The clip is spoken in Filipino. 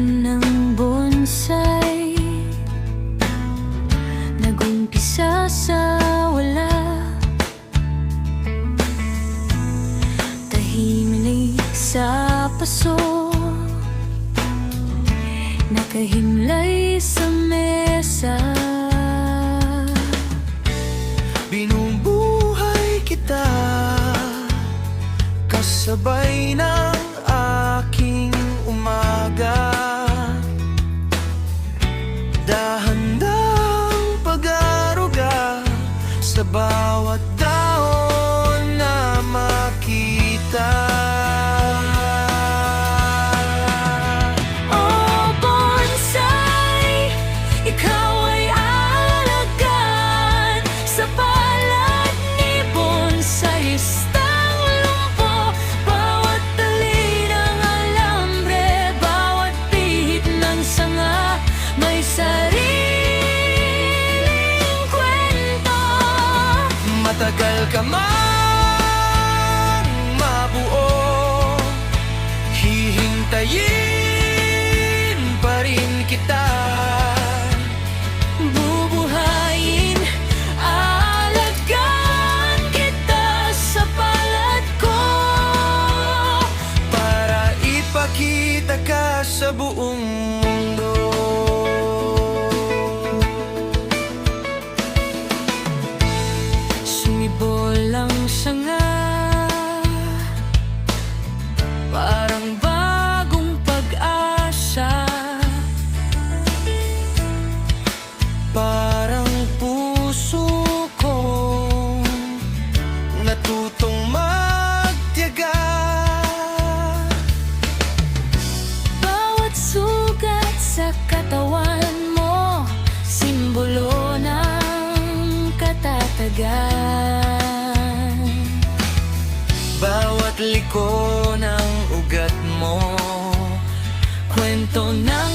ng bonsai, nagumpisa sa wala, tahimik sa paso, nakahimlay sa mesa. Binubuhay kita kasabay ng aking umaga, dahan-dahang pag-aruga sa bawat taon na makita. Oh bonsai, ikaw ay alagaan sa palad ni bonsai. Bawat tali ng alambre, bawat pihit ng sanga, may sariling kwento. Matagal ka man mabuo, hihintayin pa rin kita. Bubuhayin, aalagaan kita sa palad ko, Para ipakita ka sa buong mundo. sumibol ang sanga, parang bagong pag-asa. Parang puso kong natutong magtiyaga. Bawat sugat sa katawan mo, simbolo ng katatagan. Bawat liko ng ugat mo, Kwento ng